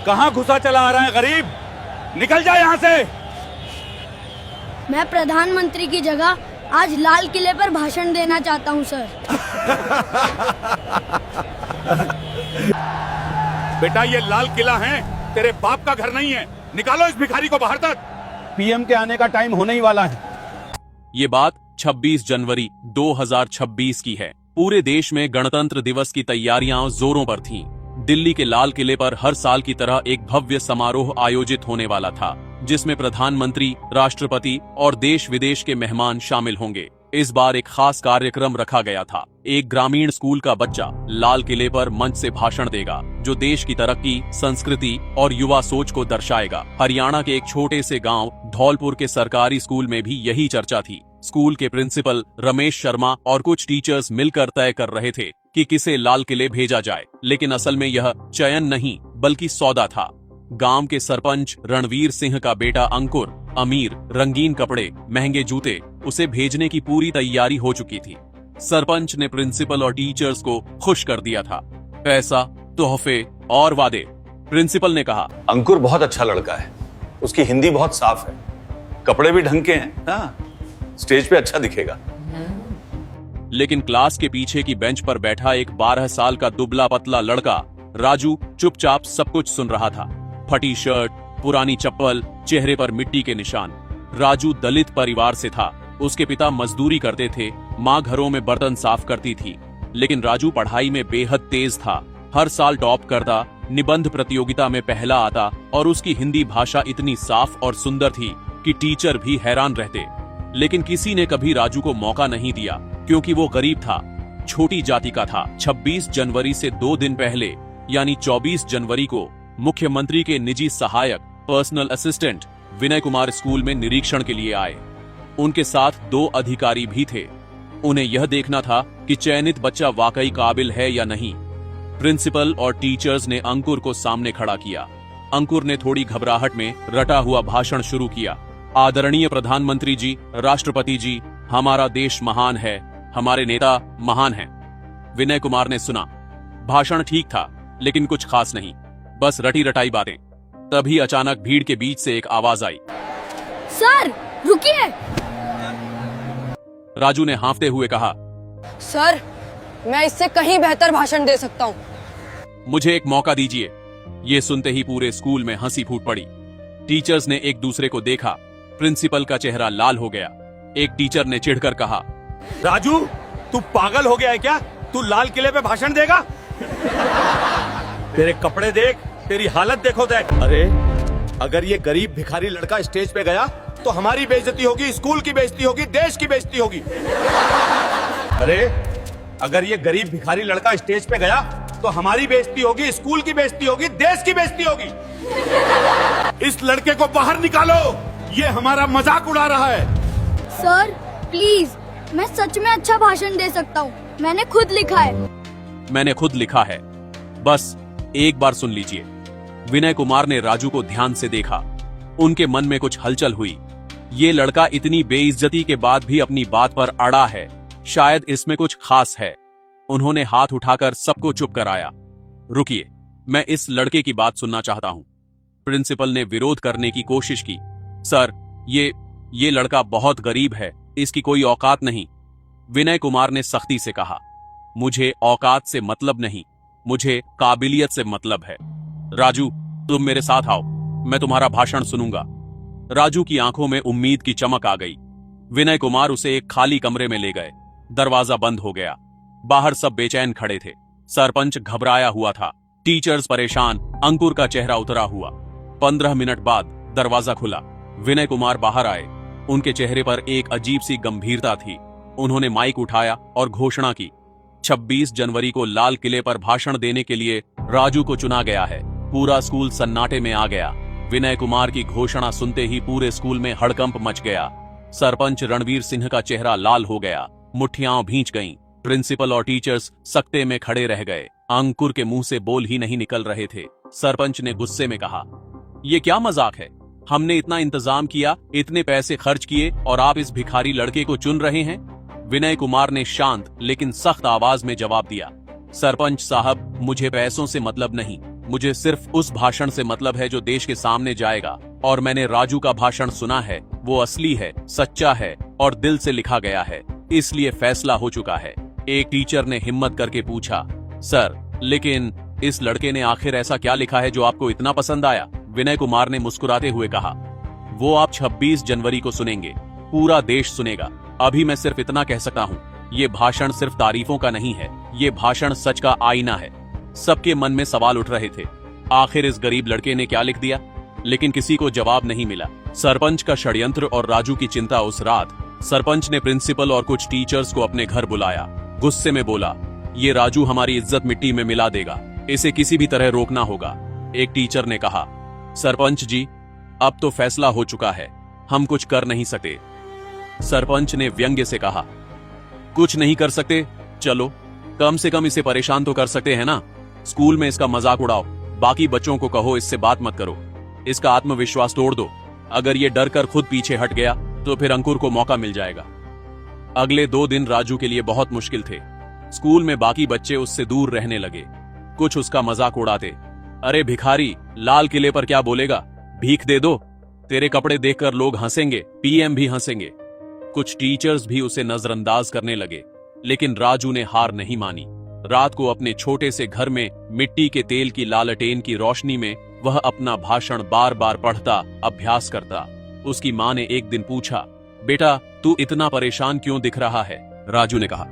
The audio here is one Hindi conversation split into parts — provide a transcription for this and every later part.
कहाँ घुसा चला आ रहा है गरीब? निकल जा यहाँ से। मैं प्रधानमंत्री की जगह आज लाल किले पर भाषण देना चाहता हूँ सर। बेटा ये लाल किला है, तेरे बाप का घर नहीं है। निकालो इस भिखारी को बाहर तक। पीएम के आने का टाइम होने ही वाला है। ये बात 26 जनवरी 2026 की है। पूरे देश में गणतंत्र दिवस की तैयारियां जोरों पर थीं। दिल्ली के लाल किले पर हर साल की तरह एक भव्य समारोह आयोजित होने वाला था, जिसमें प्रधानमंत्री, राष्ट्रपति और देश विदेश के मेहमान शामिल होंगे। इस बार एक खास कार्यक्रम रखा गया था। एक ग्रामीण स्कूल का बच्चा लाल किले पर मंच से भाषण देगा, जो देश की तरक्की, संस्कृति और युवा सोच को दर्शाएगा। हरियाणा के एक छोटे से गांव धौलपुर के सरकारी स्कूल में भी यही चर्चा थी। स्कूल के प्रिंसिपल रमेश शर्मा और कुछ टीचर्स मिलकर तय कर रहे थे कि किसे लाल किले भेजा जाए, लेकिन असल में यह चयन नहीं बल्कि सौदा था। गांव के सरपंच रणवीर सिंह का बेटा अंकुर अमीर, रंगीन कपड़े, महंगे जूते, उसे भेजने की पूरी तैयारी हो चुकी थी। सरपंच ने प्रिंसिपल और टीचर्स को खुश कर दिया था। पैसा, तोहफे और वादे। प्रिंसिपल ने कहा, अंकुर बहुत अच्छा लड़का है, उसकी हिंदी बहुत साफ है, कपड़े भी ढंग के हैं, हाँ, स्टेज पे अच्छा दिखेगा। लेकिन क्लास के पीछे की बेंच पर बैठा एक 12 साल का दुबला पतला लड़का राजू चुपचाप सब कुछ सुन रहा था। फटी शर्ट, पुरानी चप्पल, चेहरे पर मिट्टी के निशान। राजू दलित परिवार से था। उसके पिता मजदूरी करते थे, माँ घरों में बर्तन साफ करती थी। लेकिन राजू पढ़ाई में बेहद तेज था। हर साल टॉप करता, निबंध प्रतियोगिता में पहला आता और उसकी हिंदी भाषा इतनी साफ और सुंदर थी कि टीचर भी हैरान रहते। लेकिन किसी ने कभी राजू को मौका नहीं दिया, क्योंकि वो गरीब था, छोटी जाति का था। 26 जनवरी से 2 दिन पहले यानी 24 जनवरी को मुख्यमंत्री के निजी सहायक personal assistant Vinay Kumar school में निरीक्षण के लिए आए। उनके साथ 2 अधिकारी भी थे। उन्हें यह देखना था कि चयनित बच्चा वाकई काबिल है या नहीं। प्रिंसिपल और टीचर्स ने अंकुर को सामने खड़ा किया। अंकुर ने थोड़ी घबराहट में रटा हुआ भाषण शुरू किया। आदरणीय प्रधानमंत्री जी, राष्ट्रपति जी, हमारा देश महान है, हमारे नेता महान हैं। विनय कुमार ने सुना। भाषण ठीक था, लेकिन कुछ खास नहीं, बस रटी रटाई बातें। तभी अचानक भीड़ के बीच से एक आवाज आई, सर रुकिए। राजू ने हांफते हुए कहा, सर मैं इससे कहीं बेहतर भाषण दे सकता हूँ। मुझे एक मौका दीजिए। ये सुनते ही पूरे स्कूल में हंसी फूट पड़ी। टीचर्स ने एक दूसरे को देखा। प्रिंसिपल का चेहरा लाल हो गया। एक टीचर ने चिढ़कर कहा, राजू तू पागल हो गया है क्या? तू लाल किले पे भाषण देगा? तेरे कपड़े देख, तेरी हालत देखो देख। अरे अगर ये गरीब भिखारी लड़का स्टेज पे गया तो हमारी बेइज्जती होगी, स्कूल की बेइज्जती होगी, देश की बेइज्जती होगी। अरे अगर ये गरीब भिखारी लड़का स्टेज पे गया तो हमारी बेइज्जती होगी, स्कूल की बेइज्जती होगी, देश की बेइज्जती होगी। इस लड़के को बाहर निकालो, ये हमारा मजाक उड़ा रहा है। सर प्लीज, मैं सच में अच्छा भाषण दे सकता हूँ। मैंने खुद लिखा है। मैंने खुद लिखा है, बस एक बार सुन लीजिए। विनय कुमार ने राजू को ध्यान से देखा। उनके मन में कुछ हलचल हुई। ये लड़का इतनी बेइज्जती के बाद भी अपनी बात पर अड़ा है, शायद इसमें कुछ खास है। उन्होंने हाथ उठाकर सबको चुप कराया। रुकिए, मैं इस लड़के की बात सुनना चाहता हूं। प्रिंसिपल ने विरोध करने की कोशिश की। सर, ये लड़का बहुत गरीब है, इसकी कोई औकात नहीं। विनय कुमार ने सख्ती से कहा, मुझे औकात से मतलब नहीं, मुझे काबिलियत से मतलब है। राजू, तुम मेरे साथ आओ, मैं तुम्हारा भाषण सुनूंगा। राजू की आंखों में उम्मीद की चमक आ गई। विनय कुमार उसे एक खाली कमरे में ले गए। दरवाजा बंद हो गया। बाहर सब बेचैन खड़े थे। सरपंच घबराया हुआ था, टीचर्स परेशान, अंकुर का चेहरा उतरा हुआ। 15 मिनट बाद दरवाजा खुला। विनय कुमार बाहर आए। उनके चेहरे पर एक अजीब सी गंभीरता थी। उन्होंने माइक उठाया और घोषणा की, 26 जनवरी को लाल किले पर भाषण देने के लिए राजू को चुना गया है। पूरा स्कूल सन्नाटे में आ गया। विनय कुमार की घोषणा सुनते ही पूरे स्कूल में हड़कंप मच गया। सरपंच रणवीर सिंह का चेहरा लाल हो गया, मुट्ठियां भींच गईं। प्रिंसिपल और टीचर्स सकते में खड़े रह गए। अंकुर के मुंह से बोल ही नहीं निकल रहे थे। सरपंच ने गुस्से में कहा, ये क्या मजाक है? हमने इतना इंतजाम किया, इतने पैसे खर्च किए और आप इस भिखारी लड़के को चुन रहे हैं? विनय कुमार ने शांत लेकिन सख्त आवाज में जवाब दिया, सरपंच साहब, मुझे पैसों से मतलब नहीं, मुझे सिर्फ उस भाषण से मतलब है जो देश के सामने जाएगा, और मैंने राजू का भाषण सुना है, वो असली है, सच्चा है और दिल से लिखा गया है, इसलिए फैसला हो चुका है। एक टीचर ने हिम्मत करके पूछा, सर लेकिन इस लड़के ने आखिर ऐसा क्या लिखा है जो आपको इतना पसंद आया? विनय कुमार ने मुस्कुराते हुए कहा, वो आप 26 जनवरी को सुनेंगे, पूरा देश सुनेगा। अभी मैं सिर्फ इतना कह सकता हूँ, ये भाषण सिर्फ तारीफों का नहीं है, ये भाषण सच का आईना है। सबके मन में सवाल उठ रहे थे, आखिर इस गरीब लड़के ने क्या लिख दिया? लेकिन किसी को जवाब नहीं मिला। सरपंच का षड्यंत्र और राजू की चिंता उस रात। सरपंच ने प्रिंसिपल और कुछ टीचर्स को अपने घर बुलाया। गुस्से में बोला, ये राजू हमारी इज्जत मिट्टी में मिला देगा, इसे किसी भी तरह रोकना होगा। एक टीचर ने कहा, सरपंच जी, अब तो फैसला हो चुका है, हम कुछ कर नहीं सकते। सरपंच ने व्यंग्य से कहा, कुछ नहीं कर सकते? चलो कम से कम इसे परेशान तो कर सकते हैं ना। स्कूल में इसका मजाक उड़ाओ, बाकी बच्चों को कहो इससे बात मत करो, इसका आत्मविश्वास तोड़ दो। अगर ये डर कर खुद पीछे हट गया तो फिर अंकुर को मौका मिल जाएगा। अगले 2 दिन राजू के लिए बहुत मुश्किल थे। स्कूल में बाकी बच्चे उससे दूर रहने लगे, कुछ उसका मजाक उड़ाते, अरे भिखारी, लाल किले पर क्या बोलेगा, भीख दे दो, तेरे कपड़े देखकर लोग हंसेंगे, पीएम भी हंसेंगे। कुछ टीचर्स भी उसे नजरअंदाज करने लगे, लेकिन राजू ने हार नहीं मानी। रात को अपने छोटे से घर में मिट्टी के तेल की लालटेन की रोशनी में वह अपना भाषण बार बार पढ़ता, अभ्यास करता। उसकी मां ने एक दिन पूछा, बेटा तू इतना परेशान क्यों दिख रहा है? राजू ने कहा,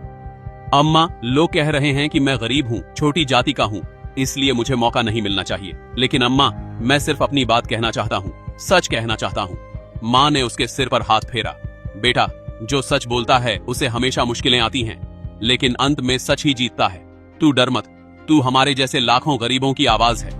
अम्मा, लोग कह रहे हैं कि मैं गरीब हूँ, छोटी जाति का हूँ, इसलिए मुझे मौका नहीं मिलना चाहिए। लेकिन अम्मा, मैं सिर्फ अपनी बात कहना चाहता हूँ, सच कहना चाहता हूँ। माँ ने उसके सिर पर हाथ फेरा, बेटा जो सच बोलता है उसे हमेशा मुश्किलें आती हैं, लेकिन अंत में सच ही जीतता है। तू डर मत, तू हमारे जैसे लाखों गरीबों की आवाज है।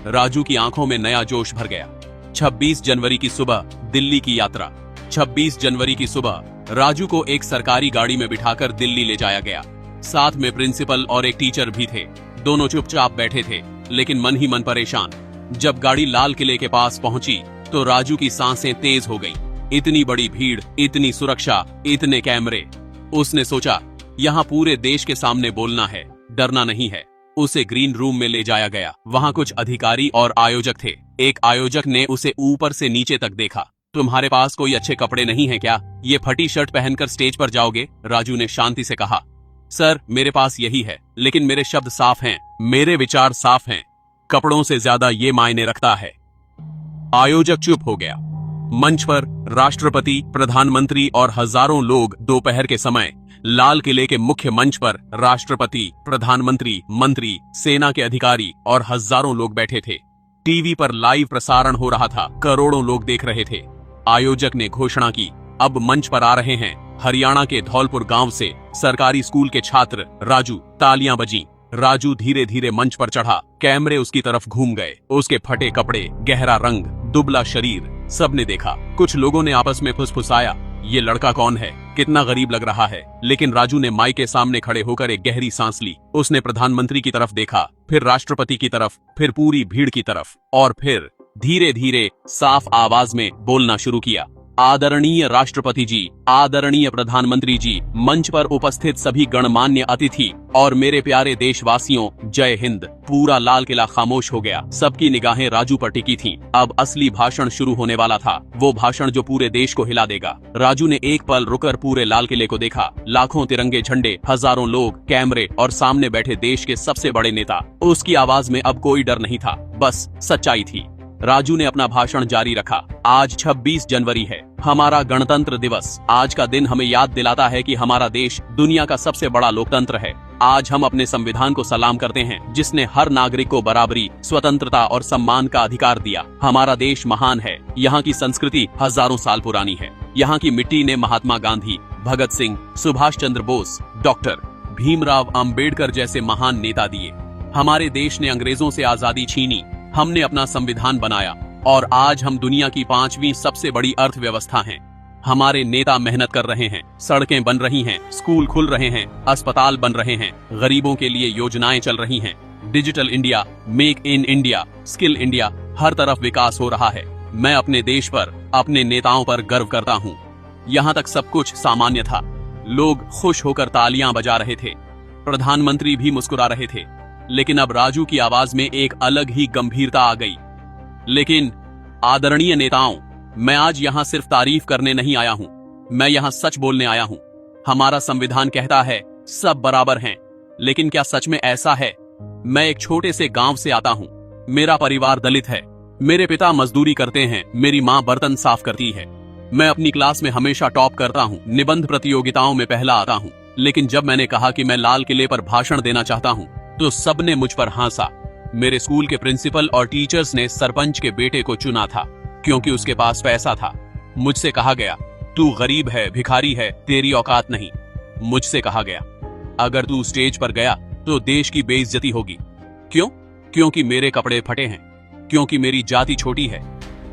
राजू की आंखों में नया जोश भर गया। 26 जनवरी की सुबह दिल्ली की यात्रा। 26 जनवरी की सुबह राजू को एक सरकारी गाड़ी में बिठाकर दिल्ली ले जाया गया। साथ में प्रिंसिपल और एक टीचर भी थे। दोनों चुपचाप बैठे थे, लेकिन मन ही मन परेशान। जब गाड़ी लाल किले के पास पहुंची तो राजू की सांसें तेज हो गईं। इतनी बड़ी भीड़, इतनी सुरक्षा, इतने कैमरे। उसने सोचा, यहाँ पूरे देश के सामने बोलना है, डरना नहीं है। उसे ग्रीन रूम में ले जाया गया। वहाँ कुछ अधिकारी और आयोजक थे। एक आयोजक ने उसे ऊपर से नीचे तक देखा। तुम्हारे पास कोई अच्छे कपड़े नहीं है क्या? ये फटी शर्ट पहनकर स्टेज पर जाओगे? राजू ने शांति से कहा, सर मेरे पास यही है, लेकिन मेरे शब्द साफ हैं, मेरे विचार साफ हैं, कपड़ों से ज्यादा ये मायने रखता है। आयोजक चुप हो गया। मंच पर राष्ट्रपति, प्रधानमंत्री और हजारों लोग दोपहर के समय लाल किले के मुख्य मंच पर राष्ट्रपति, प्रधानमंत्री, मंत्री, सेना के अधिकारी और हजारों लोग बैठे थे। टीवी पर लाइव प्रसारण हो रहा था, करोड़ों लोग देख रहे थे। आयोजक ने घोषणा की, अब मंच पर आ रहे हैं हरियाणा के धौलपुर गांव से सरकारी स्कूल के छात्र राजू। तालियां बजीं। राजू धीरे धीरे मंच पर चढ़ा। कैमरे उसकी तरफ घूम गए। उसके फटे कपड़े, गहरा रंग, दुबला शरीर, सबने देखा। कुछ लोगों ने आपस में फुसफुसाया, ये लड़का कौन है, कितना गरीब लग रहा है। लेकिन राजू ने माइक के सामने खड़े होकर एक गहरी सांस ली। उसने प्रधानमंत्री की तरफ देखा, फिर राष्ट्रपति की तरफ, फिर पूरी भीड़ की तरफ, और फिर धीरे धीरे साफ आवाज में बोलना शुरू किया। आदरणीय राष्ट्रपति जी, आदरणीय प्रधानमंत्री जी, मंच पर उपस्थित सभी गणमान्य अतिथि और मेरे प्यारे देशवासियों, जय हिंद। पूरा लाल किला खामोश हो गया। सबकी निगाहें राजू पर टिकी थीं। अब असली भाषण शुरू होने वाला था, वो भाषण जो पूरे देश को हिला देगा। राजू ने एक पल रुककर पूरे लाल किले को देखा। लाखों तिरंगे झंडे, हजारों लोग, कैमरे और सामने बैठे देश के सबसे बड़े नेता। उसकी आवाज में अब कोई डर नहीं था, बस सच्चाई थी। राजू ने अपना भाषण जारी रखा। आज 26 जनवरी है, हमारा गणतंत्र दिवस। आज का दिन हमें याद दिलाता है कि हमारा देश दुनिया का सबसे बड़ा लोकतंत्र है। आज हम अपने संविधान को सलाम करते हैं, जिसने हर नागरिक को बराबरी, स्वतंत्रता और सम्मान का अधिकार दिया। हमारा देश महान है। यहाँ की संस्कृति हजारों साल पुरानी है। यहाँ की मिट्टी ने महात्मा गांधी, भगत सिंह, सुभाष चंद्र बोस, डॉक्टर भीमराव अंबेडकर जैसे महान नेता दिए। हमारे देश ने अंग्रेजों से आजादी छीनी, हमने अपना संविधान बनाया, और आज हम दुनिया की 5वीं सबसे बड़ी अर्थव्यवस्था हैं। हमारे नेता मेहनत कर रहे हैं, सड़कें बन रही हैं, स्कूल खुल रहे हैं, अस्पताल बन रहे हैं, गरीबों के लिए योजनाएं चल रही हैं। Digital India, make in India, skill India, हर तरफ विकास हो रहा है। मैं अपने देश पर, अपने नेताओं पर गर्व करता हूँ। यहाँ तक सब कुछ सामान्य था। लोग खुश होकर तालियां बजा रहे थे। प्रधानमंत्री भी मुस्कुरा रहे थे। लेकिन अब राजू की आवाज में एक अलग ही गंभीरता आ गई। लेकिन आदरणीय नेताओं, मैं आज यहां सिर्फ तारीफ करने नहीं आया हूं, मैं यहां सच बोलने आया हूं। हमारा संविधान कहता है सब बराबर हैं, लेकिन क्या सच में ऐसा है? मैं एक छोटे से गांव से आता हूं। मेरा परिवार दलित है। मेरे पिता मजदूरी करते हैं, मेरी मां बर्तन साफ करती है। मैं अपनी क्लास में हमेशा टॉप करता हूं, निबंध प्रतियोगिताओं में पहला आता हूं। लेकिन जब मैंने कहा कि मैं लाल किले पर भाषण देना चाहता हूं, तो सबने मुझ पर हंसा। मेरे स्कूल के प्रिंसिपल और टीचर्स ने सरपंच के बेटे को चुना था, क्योंकि उसके पास पैसा था। मुझसे कहा गया, तू गरीब है, भिखारी है, तेरी औकात नहीं। मुझसे कहा गया, अगर तू स्टेज पर गया तो देश की बेइज्जती होगी। क्यों? क्योंकि मेरे कपड़े फटे हैं, क्योंकि मेरी जाति छोटी है।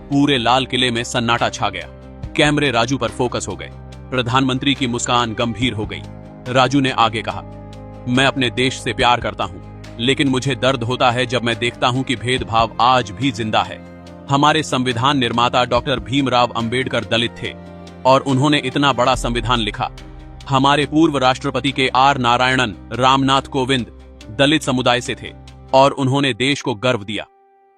पूरे लाल किले में सन्नाटा छा गया। कैमरे राजू पर फोकस हो गए। प्रधानमंत्री की मुस्कान गंभीर हो गई। राजू ने आगे कहा, मैं अपने देश से प्यार करता हूं, लेकिन मुझे दर्द होता है जब मैं देखता हूं कि भेदभाव आज भी जिंदा है। हमारे संविधान निर्माता डॉक्टर भीमराव अंबेडकर दलित थे और उन्होंने इतना बड़ा संविधान लिखा। हमारे पूर्व राष्ट्रपति के आर नारायणन रामनाथ कोविंद दलित समुदाय से थे और उन्होंने देश को गर्व दिया।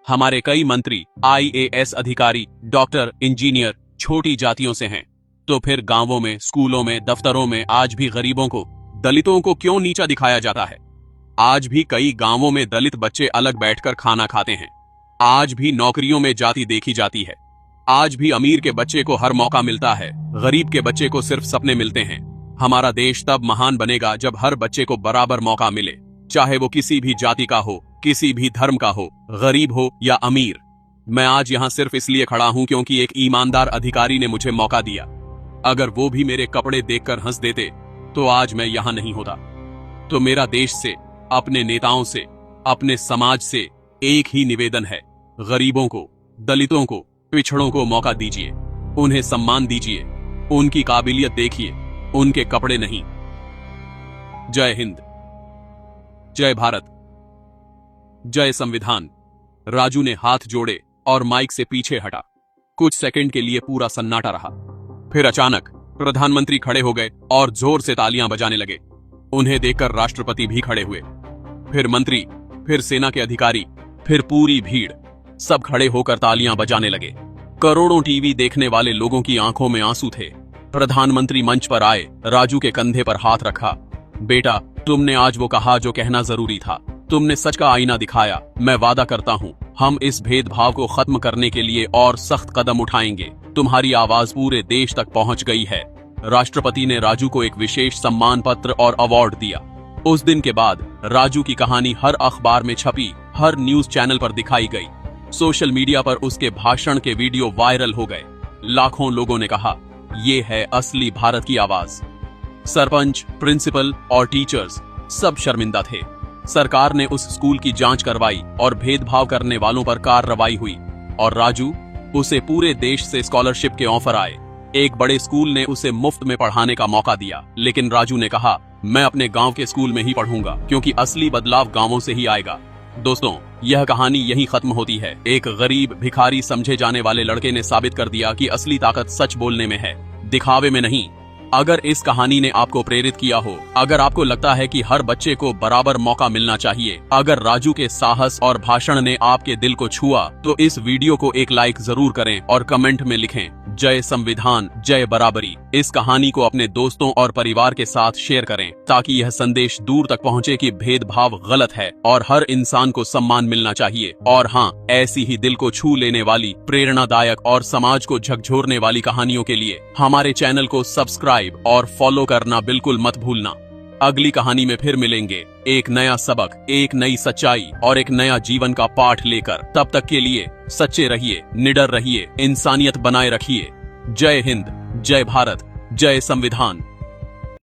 हमारे कई मंत्री, IAS अधिकारी, डॉक्टर, इंजीनियर छोटी जातियों से हैं। तो फिर गांवों में, स्कूलों में, दफ्तरों में आज भी गरीबों को, दलितों को क्यों नीचा दिखाया जाता है? आज भी कई गांवों में दलित बच्चे अलग बैठकर खाना खाते हैं। आज भी नौकरियों में जाति देखी जाती है। आज भी अमीर के बच्चे को हर मौका मिलता है, गरीब के बच्चे को सिर्फ सपने मिलते हैं। हमारा देश तब महान बनेगा जब हर बच्चे को बराबर मौका मिले, चाहे वो किसी भी जाति का हो, किसी भी धर्म का हो, गरीब हो या अमीर। मैं आज यहाँ सिर्फ इसलिए खड़ा हूं क्योंकि एक ईमानदार अधिकारी ने मुझे मौका दिया। अगर वो भी मेरे कपड़े देखकर हंस देते तो आज मैं यहाँ नहीं होता। तो मेरा देश से, अपने नेताओं से, अपने समाज से एक ही निवेदन है, गरीबों को, दलितों को, पिछड़ों को मौका दीजिए, उन्हें सम्मान दीजिए, उनकी काबिलियत देखिए, उनके कपड़े नहीं। जय हिंद, जय भारत, जय संविधान। राजू ने हाथ जोड़े और माइक से पीछे हटा। कुछ सेकंड के लिए पूरा सन्नाटा रहा। फिर अचानक प्रधानमंत्री खड़े हो गए और जोर से तालियां बजाने लगे। उन्हें देखकर राष्ट्रपति भी खड़े हुए। फिर मंत्री, फिर सेना के अधिकारी, फिर पूरी भीड़, सब खड़े होकर तालियां बजाने लगे। करोड़ों टीवी देखने वाले लोगों की आंखों में आंसू थे। प्रधानमंत्री मंच पर आए, राजू के कंधे पर हाथ रखा। बेटा, तुमने आज वो कहा जो कहना जरूरी था। तुमने सच का आईना दिखाया। मैं वादा करता हूँ, हम इस भेदभाव को खत्म करने के लिए और सख्त कदम उठाएंगे। तुम्हारी आवाज पूरे देश तक पहुँच गई है। राष्ट्रपति ने राजू को एक विशेष सम्मान पत्र और अवार्ड दिया। उस दिन के बाद राजू की कहानी हर अखबार में छपी, हर न्यूज चैनल पर दिखाई गई। सोशल मीडिया पर उसके भाषण के वीडियो वायरल हो गए। लाखों लोगों ने कहा, ये है असली भारत की आवाज। सरपंच, प्रिंसिपल और टीचर्स सब शर्मिंदा थे। सरकार ने उस स्कूल की जांच करवाई और भेदभाव करने वालों पर कार्रवाई हुई। और राजू, उसे पूरे देश से स्कॉलरशिप के ऑफर आए। एक बड़े स्कूल ने उसे मुफ्त में पढ़ाने का मौका दिया। लेकिन राजू ने कहा, मैं अपने गांव के स्कूल में ही पढ़ूंगा, क्योंकि असली बदलाव गांवों से ही आएगा। दोस्तों, यह कहानी यहीं खत्म होती है। एक गरीब, भिखारी समझे जाने वाले लड़के ने साबित कर दिया कि असली ताकत सच बोलने में है, दिखावे में नहीं। अगर इस कहानी ने आपको प्रेरित किया हो, अगर आपको लगता है कि हर बच्चे को बराबर मौका मिलना चाहिए, अगर राजू के साहस और भाषण ने आपके दिल को छुआ, तो इस वीडियो को एक लाइक जरूर करें और कमेंट में लिखें, जय संविधान, जय बराबरी। इस कहानी को अपने दोस्तों और परिवार के साथ शेयर करें, ताकि यह संदेश दूर तक पहुंचे कि भेदभाव गलत है और हर इंसान को सम्मान मिलना चाहिए। और हाँ, ऐसी ही दिल को छू लेने वाली, प्रेरणादायक और समाज को झकझोरने वाली कहानियों के लिए हमारे चैनल को सब्सक्राइब और फॉलो करना बिल्कुल मत भूलना। अगली कहानी में फिर मिलेंगे, एक नया सबक, एक नई सच्चाई और एक नया जीवन का पाठ लेकर। तब तक के लिए सच्चे रहिए, निडर रहिए, इंसानियत बनाए रखिए। जय हिंद, जय भारत, जय संविधान।